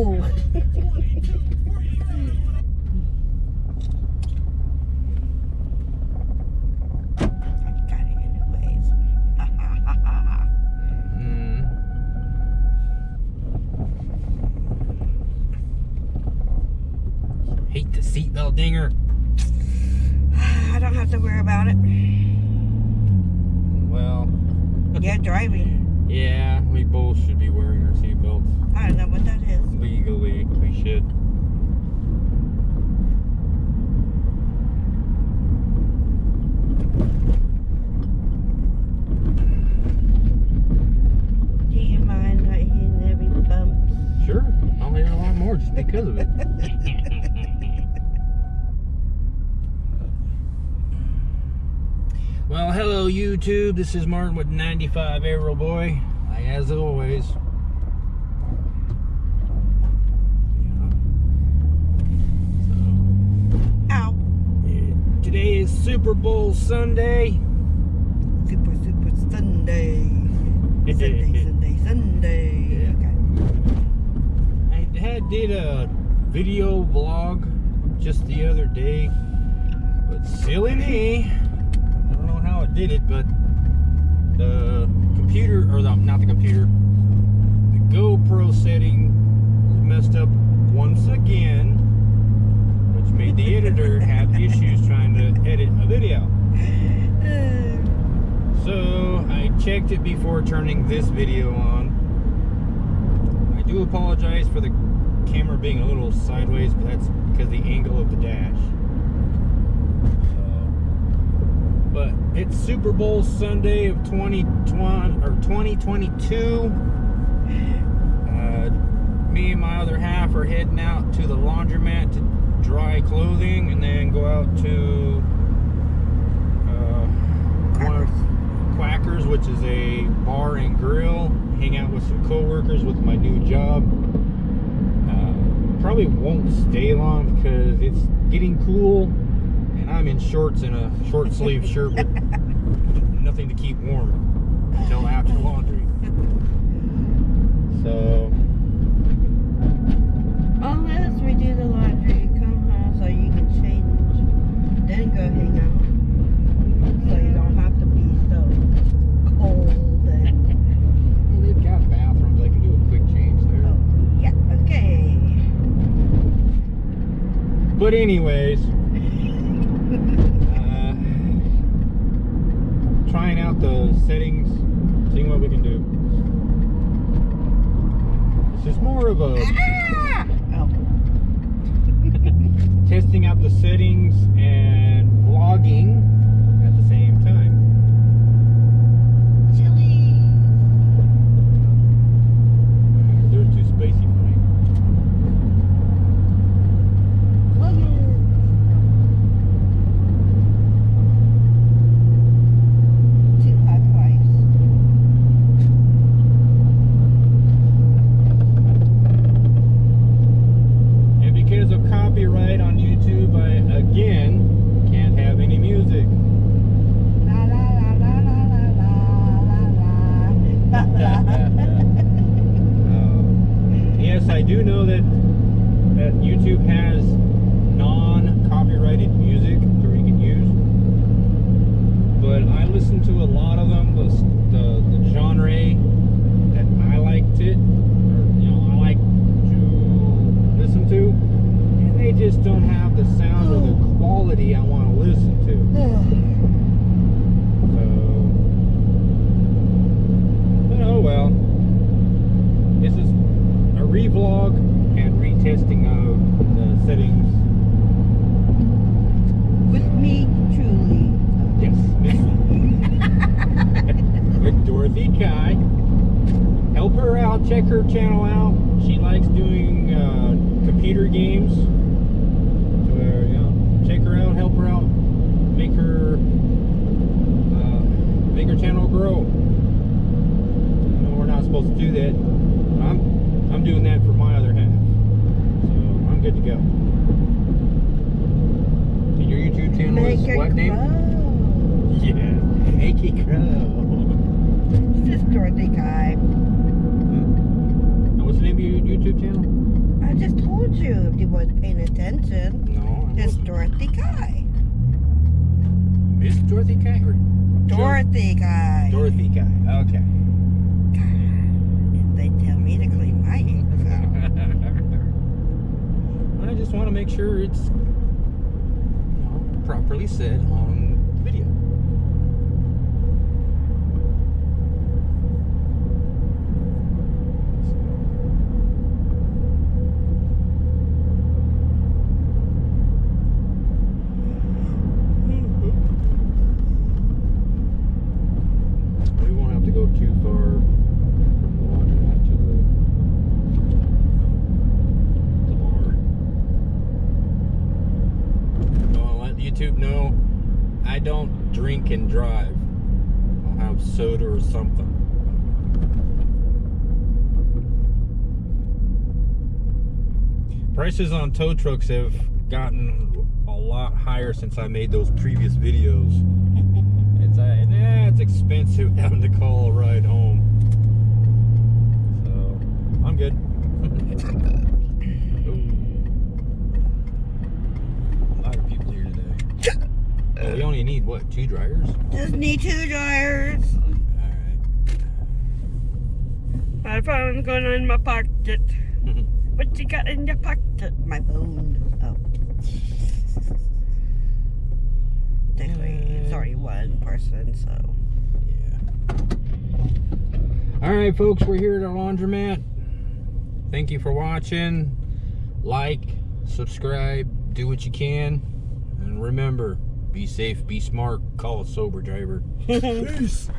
Oh! Hate the seatbelt dinger. I don't have to worry about it. Well, Yeah, driving. yeah, we both should be wearing our seatbelts. I don't know what that is. Legally, we should. Do you mind not hitting every bump? Sure, I'll hit a lot more just because of it. Well, hello YouTube. This is Martin with 95 Aero Boy. As always. Ow. Today is Super Bowl Sunday. Super Sunday. Sunday. Yeah. Okay. I did a video vlog just the other day, but silly me, I don't know how I did it, but the computer, or not the computer, the GoPro setting was messed up once again, which made the editor have issues trying to edit a video. So I checked it before turning this video on. I do apologize for the camera being a little sideways, but that's because of the angle of the dash. But it's Super Bowl Sunday of 2022. Me and my other half are heading out to the laundromat to dry clothing, and then go out to Quackers, which is a bar and grill, hang out with some co-workers with my new job. Probably won't stay long because it's getting cool, and I'm in shorts and a short sleeve shirt with nothing to keep warm until after laundry. So unless we do the laundry, come home so you can change, then go hang out. So you don't have to be so cold and... they've got bathrooms. I can do a quick change there. Oh, yeah, okay. But anyways, trying out the settings, seeing what we can do. This is more of a testing out the settings and vlogging at the same time. They're too spacey for me. Too high price. And because of copyright on YouTube, I again can't have any music. La la la la la la la la la. Yes, I do know that YouTube has non-copyrighted music that we can use, but I listen to a lot of them. The genre that I liked it, or I like to listen to, and they just don't have the sound or the quality I want to listen to. But oh well. This is a revlog and retesting of the settings. With me, truly. Yes. With Dorothy Kai. Help her out, check her channel out. She likes doing computer games. So, check her out, help her out, make her channel grow. I know we're not supposed to do that. I'm doing that for my other half. So I'm good to go. And your YouTube channel is what name? Yeah, Make It Grow. This is Dorothy Kai. And what's the name of your YouTube channel? paying attention. No, I It's wasn't. Dorothy Kai. Miss Dorothy Kai or Dorothy Kai. Dorothy Kai. Okay. They tell me to clean my ears out. I just want to make sure it's properly said on video. We won't have to go too far from the laundromat to the bar. I'll let YouTube know I don't drink and drive. I'll have soda or something. Prices on tow trucks have gotten a lot higher since I made those previous videos. It's expensive having to call a ride home. So I'm good. A lot of people here today. Oh, we only need what, 2 dryers? Just need 2 dryers. Alright. My phone going in my pocket. What you got in your pocket? My phone. Oh. Technically, it's already one person, so. Yeah. Alright, folks, we're here at our laundromat. Thank you for watching. Like, subscribe, do what you can. And remember, be safe, be smart, call a sober driver. Peace.